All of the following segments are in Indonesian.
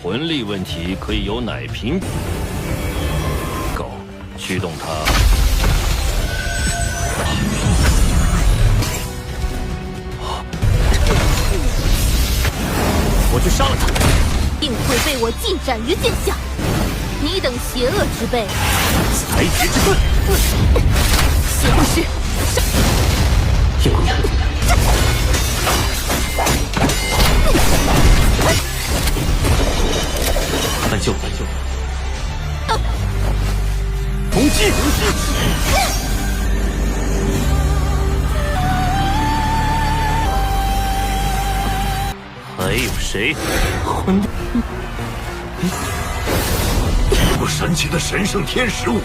魂力问题可以由奶瓶狗驱动它。我去杀了他，定会被我尽斩于剑下。你等邪恶之辈，裁决之盾，邪不是有你！挽救，攻击！还有谁？混蛋！我神奇的神圣天使舞，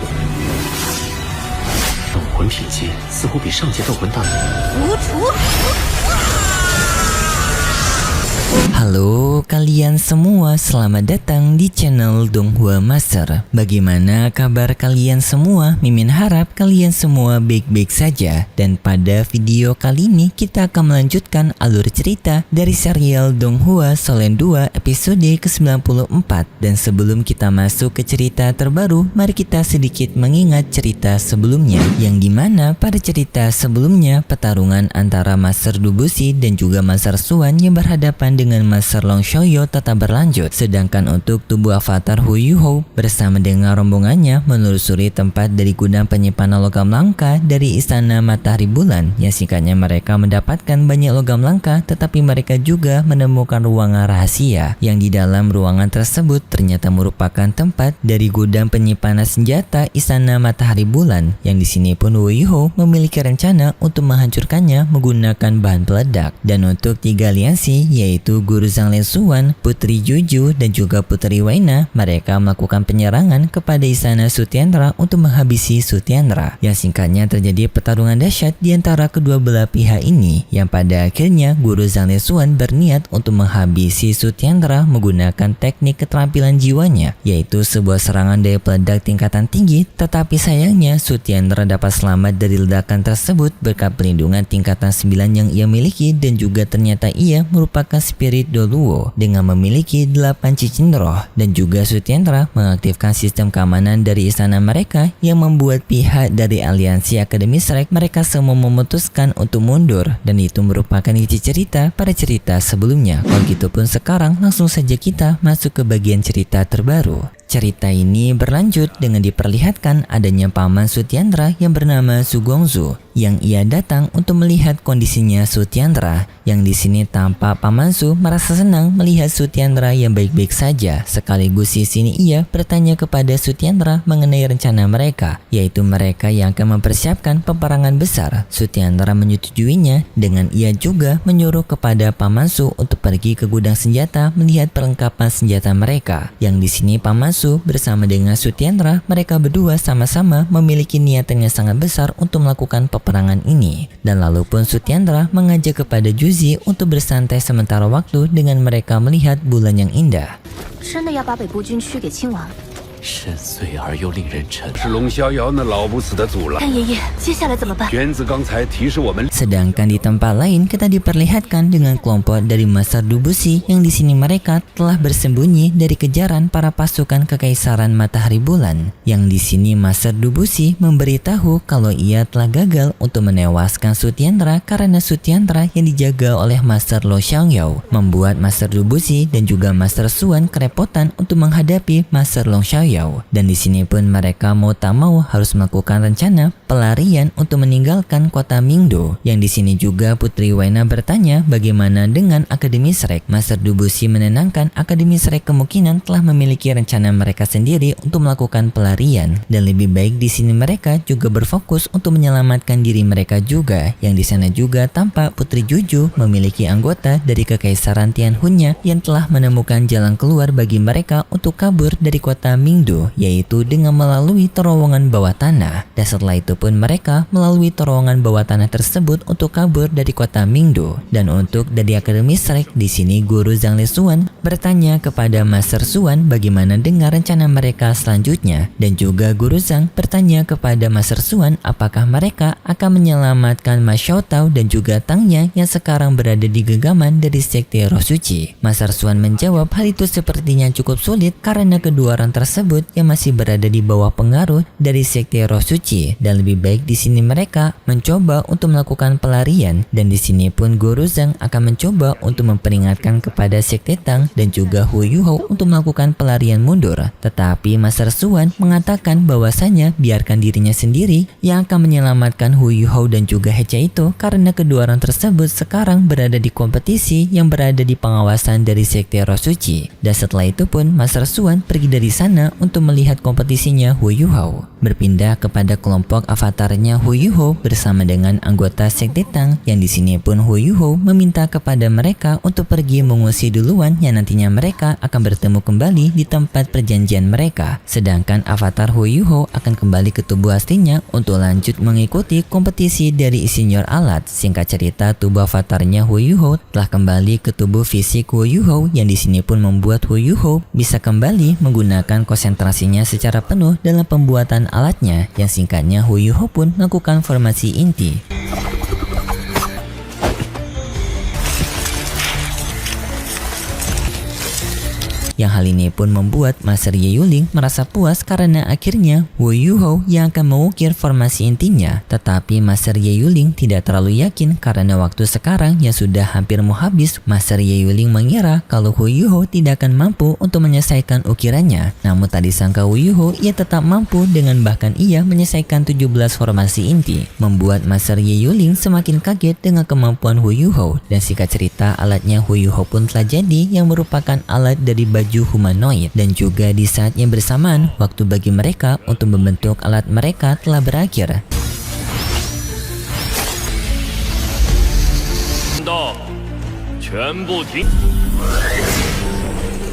斗魂品级似乎比上届斗魂大。无除。Halo kalian semua, selamat datang di channel Donghua Master. Bagaimana kabar kalian semua? Mimin harap kalian semua baik-baik saja. Dan pada video kali ini kita akan melanjutkan alur cerita dari serial Donghua Solen 2 episode ke-94. Dan sebelum kita masuk ke cerita terbaru, mari kita sedikit mengingat cerita sebelumnya, yang dimana pada cerita sebelumnya pertarungan antara Master Dubushi dan juga Master Suan yang berhadapan dengan Master Long Xiaoyou tetap berlanjut. Sedangkan untuk tubuh avatar Hu Yuhou bersama dengan rombongannya menelusuri tempat dari gudang penyimpanan logam langka dari Istana Matahari Bulan, yang singkatnya mereka mendapatkan banyak logam langka, tetapi mereka juga menemukan ruangan rahasia yang di dalam ruangan tersebut ternyata merupakan tempat dari gudang penyimpanan senjata Istana Matahari Bulan, yang di sini pun Hu Yuhou memiliki rencana untuk menghancurkannya menggunakan bahan peledak. Dan untuk tiga aliansi, yaitu Guru Zhang Liansuan, Putri Juju, dan juga Putri Waina, mereka melakukan penyerangan kepada Istana Sutyendra untuk menghabisi Sutyendra, yang singkatnya terjadi pertarungan dahsyat di antara kedua belah pihak ini, yang pada akhirnya Guru Zhang Liansuan berniat untuk menghabisi Sutyendra menggunakan teknik keterampilan jiwanya, yaitu sebuah serangan daya peledak tingkatan tinggi. Tetapi sayangnya Sutyendra dapat selamat dari ledakan tersebut berkat perlindungan tingkatan 9 yang ia miliki, dan juga ternyata ia merupakan spirit Doluo dengan memiliki 8 cincin roh. Dan juga Sutyendra mengaktifkan sistem keamanan dari istana mereka, yang membuat pihak dari aliansi Akademi Shrek mereka semua memutuskan untuk mundur, dan itu merupakan isi cerita pada cerita sebelumnya. Kalau gitu pun sekarang langsung saja kita masuk ke bagian cerita terbaru. Cerita ini berlanjut dengan diperlihatkan adanya paman Sutyendra yang bernama Su Guangzu, yang ia datang untuk melihat kondisinya Sutyendra, yang di sini tampak paman Su merasa senang melihat Sutyendra yang baik-baik saja. Sekaligus di sini ia bertanya kepada Sutyendra mengenai rencana mereka, yaitu mereka yang akan mempersiapkan peperangan besar. Sutyendra menyetujuinya, dengan ia juga menyuruh kepada paman Su untuk pergi ke gudang senjata melihat perlengkapan senjata mereka, yang di sini paman Su bersama dengan Sutyendra, mereka berdua sama-sama memiliki niatan yang sangat besar untuk melakukan peperangan ini. Dan lalu pun Sutyendra mengajak kepada Juzi untuk bersantai sementara waktu dengan mereka melihat bulan yang indah. 真的要把北部军区给清完？ 深邃而又令人沉。是龙逍遥那老不死的阻拦。干爷爷，接下来怎么办？原子刚才提示我们。 Sedangkan di tempat lain kita diperlihatkan dengan kelompok dari Master Dubushi, yang di sini mereka telah bersembunyi dari kejaran para pasukan Kekaisaran Matahari Bulan. Yang di sini Master Dubushi memberitahu kalau ia telah gagal untuk menewaskan Sutyendra karena Sutyendra yang dijaga oleh Master Lo Xiaoyou, membuat Master Dubushi dan juga Master Suan kerepotan untuk menghadapi Master Long Xiaoyou. Dan di sini pun mereka mau tak mau harus melakukan rencana pelarian untuk meninggalkan kota Mingdo. Yang di sini juga Putri Waina bertanya bagaimana dengan Akademi Shrek. Master Dubushi menenangkan Akademi Shrek kemungkinan telah memiliki rencana mereka sendiri untuk melakukan pelarian, dan lebih baik di sini mereka juga berfokus untuk menyelamatkan diri mereka juga. Yang di sana juga tampak Putri Juju memiliki anggota dari Kekaisaran Tianhunnya yang telah menemukan jalan keluar bagi mereka untuk kabur dari kota Mingdo Mingdu, yaitu dengan melalui terowongan bawah tanah. Dan setelah itu pun mereka melalui terowongan bawah tanah tersebut untuk kabur dari kota Mingdu. Dan untuk dari Akademi Shrek, di sini guru Zhang Lesuan bertanya kepada Master Suan bagaimana dengan rencana mereka selanjutnya. Dan juga guru Zhang bertanya kepada Master Suan apakah mereka akan menyelamatkan Ma Xiaotao dan juga Tangnya yang sekarang berada di genggaman dari Sekte Roh Suci. Master Suan menjawab hal itu sepertinya cukup sulit karena kedua orang tersebut yang masih berada di bawah pengaruh dari Sekte Roh Suci, dan lebih baik di sini mereka mencoba untuk melakukan pelarian. Dan di sini pun guru Zhang akan mencoba untuk memperingatkan kepada Sekte Tang dan juga Hu Yuhou untuk melakukan pelarian mundur. Tetapi Master Suan mengatakan bahwasanya biarkan dirinya sendiri yang akan menyelamatkan Hu Yuhou dan juga Hecha itu, karena kedua orang tersebut sekarang berada di kompetisi yang berada di pengawasan dari Sekte Roh Suci. Dan setelah itu pun Master Suan pergi dari sana untuk melihat kompetisinya Hu Yuhou. Berpindah kepada kelompok avatarnya Hu Yuhou bersama dengan anggota Sekte Tang, yang di sini pun Hu Yuhou meminta kepada mereka untuk pergi mengungsi duluan, yang nantinya mereka akan bertemu kembali di tempat perjanjian mereka. Sedangkan avatar Hu Yuhou akan kembali ke tubuh aslinya untuk lanjut mengikuti kompetisi dari Insinyur Alat. Singkat cerita, tubuh avatarnya Hu Yuhou telah kembali ke tubuh fisik Hu Yuhou, yang di sini pun membuat Hu Yuhou bisa kembali menggunakan konsentrasinya secara penuh dalam pembuatan alatnya, yang singkatnya Hu Yuhou pun melakukan formasi inti. Yang hal ini pun membuat Master Ye Yuling merasa puas karena akhirnya Hu Yuhou yang akan mengukir formasi intinya. Tetapi Master Ye Yuling tidak terlalu yakin karena waktu sekarang yang sudah hampir mau habis. Master Ye Yuling mengira kalau Hu Yuhou tidak akan mampu untuk menyelesaikan ukirannya. Namun tadi sangka Hu Yuhou ia tetap mampu dengan bahkan ia menyelesaikan 17 formasi inti. Membuat Master Ye Yuling semakin kaget dengan kemampuan Hu Yuhou. Dan singkat cerita, alatnya Hu Yuhou pun telah jadi, yang merupakan alat dari baju humanoid. Dan juga di saat yang bersamaan, waktu bagi mereka untuk membentuk alat mereka telah berakhir.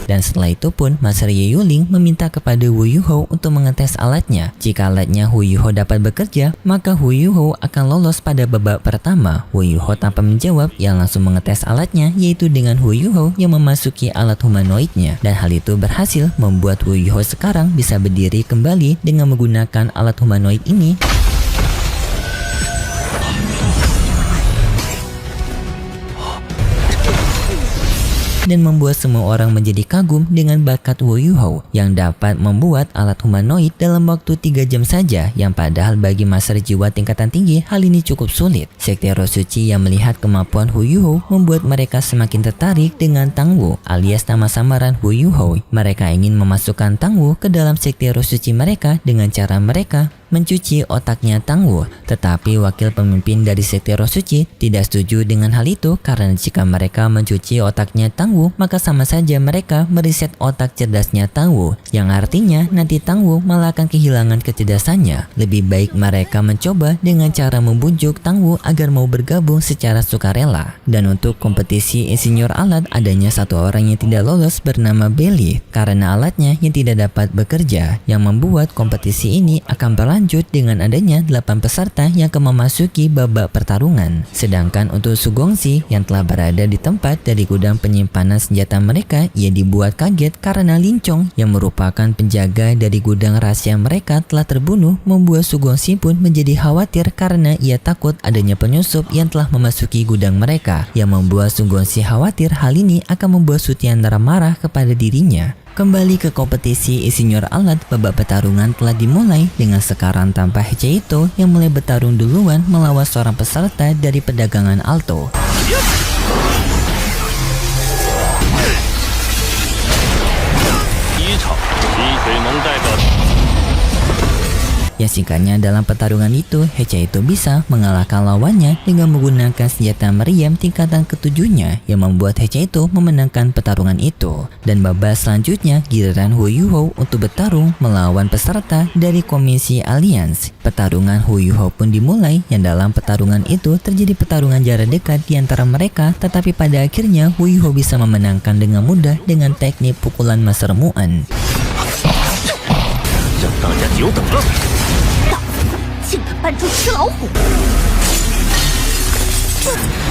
Dan setelah itu pun Master Ye Yuling meminta kepada Hu Yuhou untuk mengetes alatnya. Jika alatnya Hu Yuhou dapat bekerja, maka Hu Yuhou akan lolos pada babak pertama. Hu Yuhou tanpa menjawab, yang langsung mengetes alatnya, yaitu dengan Hu Yuhou yang memasuki alat humanoidnya. Dan hal itu berhasil membuat Hu Yuhou sekarang bisa berdiri kembali dengan menggunakan alat humanoid ini. Dan membuat semua orang menjadi kagum dengan bakat Hu Yuhou yang dapat membuat alat humanoid dalam waktu 3 jam saja, yang padahal bagi master jiwa tingkatan tinggi hal ini cukup sulit. Sekte Roh Suci yang melihat kemampuan Hu Yuhou membuat mereka semakin tertarik dengan Tang Wu alias nama samaran Hu Yuhou. Mereka ingin memasukkan Tang Wu ke dalam Sekte Roh Suci mereka dengan cara mereka mencuci otaknya Tang Wu. Tetapi wakil pemimpin dari Sekte Roh Suci tidak setuju dengan hal itu, karena jika mereka mencuci otaknya Tang Wu, maka sama saja mereka mereset otak cerdasnya Tang Wu, yang artinya nanti Tang Wu malah akan kehilangan kecerdasannya. Lebih baik mereka mencoba dengan cara membujuk Tang Wu agar mau bergabung secara sukarela. Dan untuk kompetisi Insinyur Alat, adanya satu orang yang tidak lolos bernama Belly karena alatnya yang tidak dapat bekerja, yang membuat kompetisi ini akan berlanjut dengan adanya 8 peserta yang akan memasuki babak pertarungan. Sedangkan untuk Su Gongxi yang telah berada di tempat dari gudang penyimpanan senjata mereka, ia dibuat kaget karena Lin Chong yang merupakan penjaga dari gudang rahasia mereka telah terbunuh. Membuat Su Gongxi pun menjadi khawatir karena ia takut adanya penyusup yang telah memasuki gudang mereka, yang membuat Su Gongxi khawatir hal ini akan membuat Su Tiandra marah kepada dirinya. Kembali ke kompetisi Insinyur Alat, babak pertarungan telah dimulai dengan sekarang tanpa Hecheito yang mulai bertarung duluan melawan seorang peserta dari perdagangan Alto. Yang singkatnya dalam pertarungan itu, Hecheito bisa mengalahkan lawannya dengan menggunakan senjata meriam tingkatan ketujuhnya, yang membuat Hecheito memenangkan pertarungan itu. Dan babak selanjutnya giliran Hu Yuhou untuk bertarung melawan peserta dari Komisi Alliance. Pertarungan Hu Yuhou pun dimulai, yang dalam pertarungan itu terjadi pertarungan jarak dekat di antara mereka, tetapi pada akhirnya Hu Yuhou bisa memenangkan dengan mudah dengan teknik pukulan Master Muan. 让大家久等了。大竟敢扮猪吃老虎！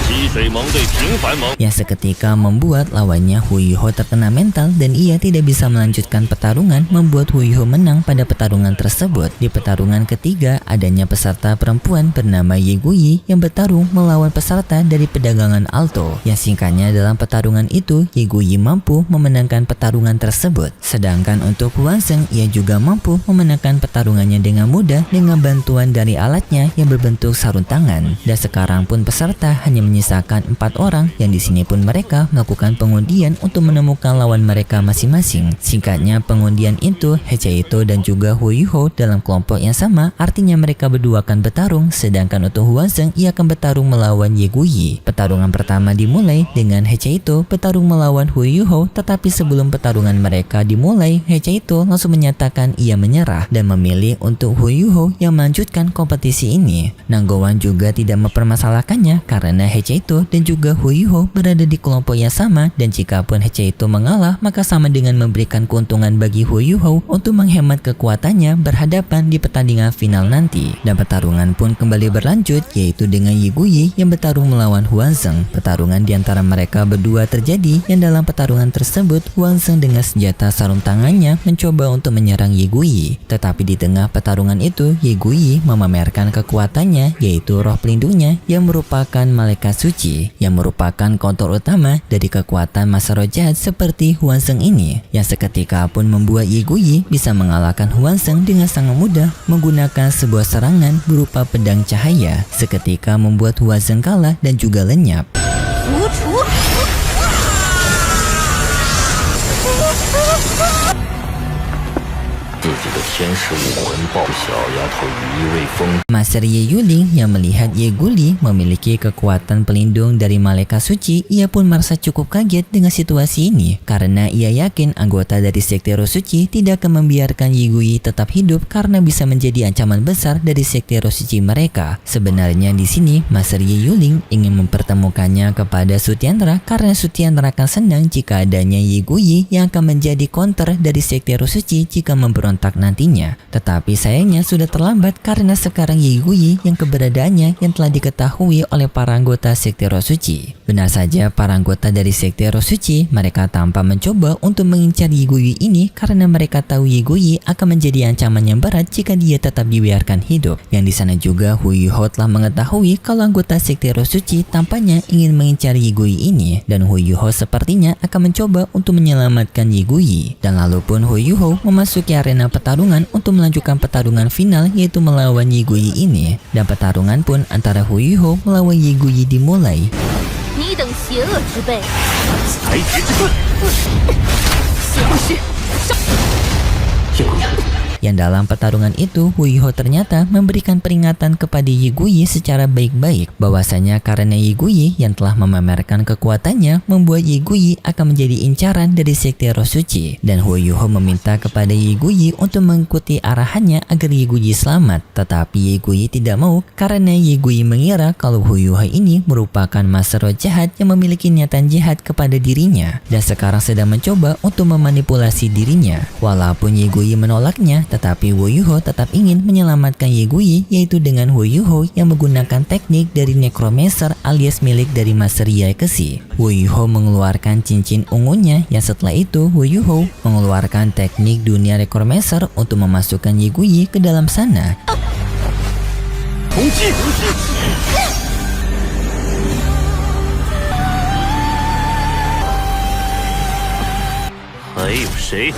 溪水盟对平凡盟 yang seketika membuat lawannya Hu Yuho terkena mental dan ia tidak bisa melanjutkan pertarungan, membuat Hu Yuho menang pada pertarungan tersebut. Di pertarungan ketiga, adanya peserta perempuan bernama Ye Guyi yang bertarung melawan peserta dari pedagangan Alto. Yang singkatnya dalam pertarungan itu, Ye Guyi mampu memenangkan pertarungan tersebut. Sedangkan untuk Huan Zheng, ia juga mampu memenangkan pertarungannya dengan mudah dengan bantuan dari alatnya yang berbentuk sarung tangan. Dan sekarang pun peserta hanya menyisakan 4 orang yang di sini pun mereka melakukan pengundian untuk menemukan lawan mereka masing-masing. Singkatnya pengundian itu Hechihito dan juga Hu Yuho dalam kelompok yang sama, artinya mereka berdua akan bertarung, sedangkan untuk Huan Zheng ia akan bertarung melawan Ye Guyi. Pertarungan pertama dimulai dengan Hechihito bertarung melawan Hu Yuho, tetapi sebelum pertarungan mereka dimulai, Hechihito langsung menyatakan ia menyerah dan memilih untuk Hu Yuho yang melanjutkan kompetisi ini. Nanggowan juga tidak mempermasalahkannya karena Hechihito dan juga Hu Yuho berada di kelompok yang sama, dan jika pun Hechihito mengalah maka sama dengan memberikan keuntungan bagi Hu Yuho untuk menghemat kekuatannya berhadapan di pertandingan final nanti. Dan pertarungan pun kembali berlanjut, yaitu dengan Ye Guyi yang bertarung melawan Huan Zheng. Pertarungan di antara mereka berdua terjadi, yang dalam pertarungan tersebut Huan Zheng dengan senjata sarung tangannya mencoba untuk menyerang Ye Guyi. Tetapi di tengah pertarungan itu Ye Guyi memamerkan kekuatannya, yaitu roh pelindungnya yang merupakan malaikat suci, yang merupakan kontur utama dari kekuatan masa roh jahat seperti Huan Zheng ini, yang seketika pun membuat Ye Guyi bisa mengalahkan Huan Zheng dengan sangat mudah menggunakan sebuah serangan berupa pedang cahaya, seketika membuat Huan Zheng kalah dan juga lenyap. 自己的天使武魂爆小丫头羽翼未丰。 Master Ye Yuling yang melihat Ye Guyi memiliki kekuatan pelindung dari malaikat suci, ia pun merasa cukup kaget dengan situasi ini karena ia yakin anggota dari sekte roh suci tidak akan membiarkan Ye Guyi tetap hidup karena bisa menjadi ancaman besar dari sekte roh suci mereka. Sebenarnya di sini Master Ye Yuling ingin mempertemukannya kepada Sutyendra karena Sutyendra akan senang jika adanya Ye Guyi yang akan menjadi counter dari sekte roh suci jika memberontak nantinya. Tetapi sayangnya sudah terlambat karena sekarang Ye Guyi yang keberadaannya yang telah diketahui oleh para anggota sekte roh suci. Benar saja para anggota dari sekte roh suci mereka tanpa mencoba untuk mengincar Ye Guyi ini karena mereka tahu Ye Guyi akan menjadi ancaman yang berat jika dia tetap dibiarkan hidup. Yang di sana juga Hu Yuho telah mengetahui kalau anggota sekte roh suci tampaknya ingin mengincar Ye Guyi ini, dan Hu Yuho sepertinya akan mencoba untuk menyelamatkan Ye Guyi. Dan lalu pun Hu Yuho memasuki arena pertarungan untuk melanjutkan pertarungan final, yaitu melawan Ye Guyi ini. Dan pertarungan pun antara Hu Yuho melawan Ye Guyi dimulai. 你等邪恶之辈，才直之盾，邪不师上！ Yang dalam pertarungan itu Hu Yuho ternyata memberikan peringatan kepada Ye Guyi secara baik-baik bahwasanya karena Ye Guyi yang telah memamerkan kekuatannya membuat Ye Guyi akan menjadi incaran dari sekte roh suci, dan Hu Yuho meminta kepada Ye Guyi untuk mengikuti arahannya agar Ye Guyi selamat. Tetapi Ye Guyi tidak mau karena Ye Guyi mengira kalau Hu Yuho ini merupakan master roh jahat yang memiliki niatan jahat kepada dirinya dan sekarang sedang mencoba untuk memanipulasi dirinya. Walaupun Ye Guyi menolaknya, tetapi Hu Yuho tetap ingin menyelamatkan Ye Guyi, yaitu dengan Hu Yuho yang menggunakan teknik dari Necromancer alias milik dari Master Ye Kexi. Hu Yuho mengeluarkan cincin ungunya, yang setelah itu Hu Yuho mengeluarkan teknik dunia Necromancer untuk memasukkan Ye Guyi ke dalam sana. 攻击！ 还有谁？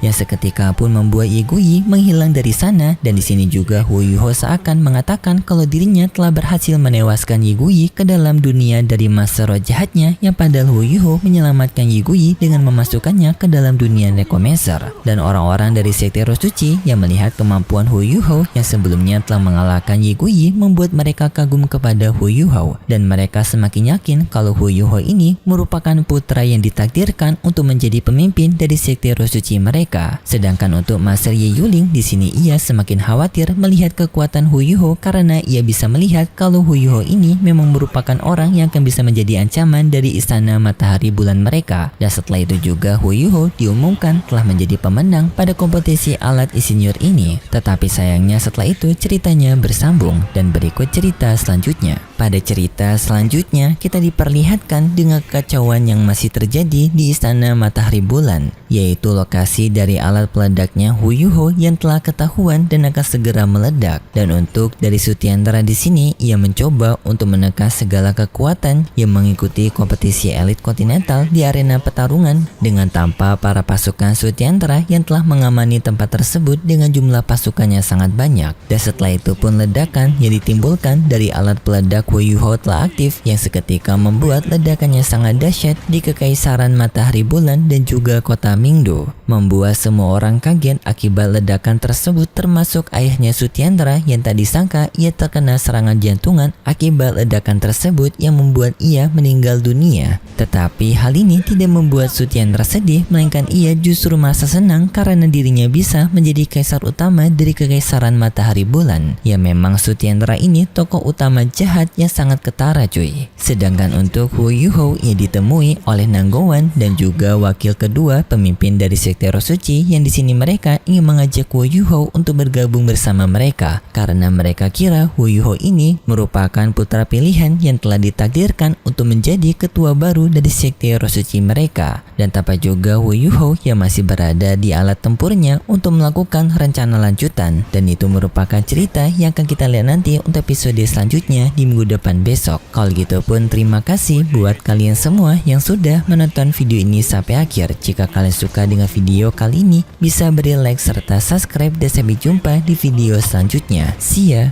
Yang seketika pun membuat Ye Guyi menghilang dari sana, dan di sini juga Hu Yuho seakan mengatakan kalau dirinya telah berhasil menewaskan Ye Guyi ke dalam dunia dari masa roh jahatnya, yang padahal Hu Yuho menyelamatkan Ye Guyi dengan memasukkannya ke dalam dunia Necromancer. Dan orang-orang dari sekte roh suci yang melihat kemampuan Hu Yuho yang sebelumnya telah mengalahkan Ye Guyi membuat mereka kagum kepada Hu Yuho, dan mereka semakin yakin kalau Hu Yuho ini merupakan putra yang ditakdirkan untuk menjadi pemimpin pemimpin dari sekte roh suci mereka. Sedangkan untuk Master Ye Yuling, di sini ia semakin khawatir melihat kekuatan Hu Yuho karena ia bisa melihat kalau Hu Yuho ini memang merupakan orang yang akan bisa menjadi ancaman dari istana matahari bulan mereka. Dan setelah itu juga Hu Yuho diumumkan telah menjadi pemenang pada kompetisi alat insinyur ini. Tetapi sayangnya setelah itu ceritanya bersambung dan berikut cerita selanjutnya. Pada cerita selanjutnya kita diperlihatkan dengan kekacauan yang masih terjadi di istana matahari bulan, yaitu lokasi dari alat peledaknya Hu Yuho yang telah ketahuan dan akan segera meledak. Dan untuk dari Sutyendra di sini ia mencoba untuk menekan segala kekuatan yang mengikuti kompetisi elit kontinental di arena pertarungan dengan tanpa para pasukan Sutyendra yang telah mengamani tempat tersebut dengan jumlah pasukannya sangat banyak. Dan setelah itu pun ledakan yang ditimbulkan dari alat peledak Hu Yuho telah aktif yang seketika membuat ledakannya sangat dahsyat di kekaisaran matahari bulan dan juga kota Mingdo, membuat semua orang kaget akibat ledakan tersebut termasuk ayahnya Sutyendra yang tak disangka ia terkena serangan jantungan akibat ledakan tersebut yang membuat ia meninggal dunia. Tetapi hal ini tidak membuat Sutyendra sedih, melainkan ia justru merasa senang karena dirinya bisa menjadi kaisar utama dari kekaisaran matahari bulan. Ya memang Sutyendra ini tokoh utama jahat yang sangat ketara cuy. Sedangkan untuk Hu Yuho ia ditemui oleh Nanggowan dan juga wakil kedua pemimpin dari sekte roh suci yang di sini mereka ingin mengajak Hu Yuho untuk bergabung bersama mereka karena mereka kira Hu Yuho ini merupakan putra pilihan yang telah ditakdirkan untuk menjadi ketua baru dari sekte roh suci mereka. Dan tanpa juga Hu Yuho yang masih berada di alat tempurnya untuk melakukan rencana lanjutan, dan itu merupakan cerita yang akan kita lihat nanti untuk episode selanjutnya di minggu depan besok. Kalau gitu pun terima kasih buat kalian semua yang sudah menonton video ini sampai akhir. Jika kalian suka dengan video kali ini bisa beri like serta subscribe dan sampai jumpa di video selanjutnya. See ya.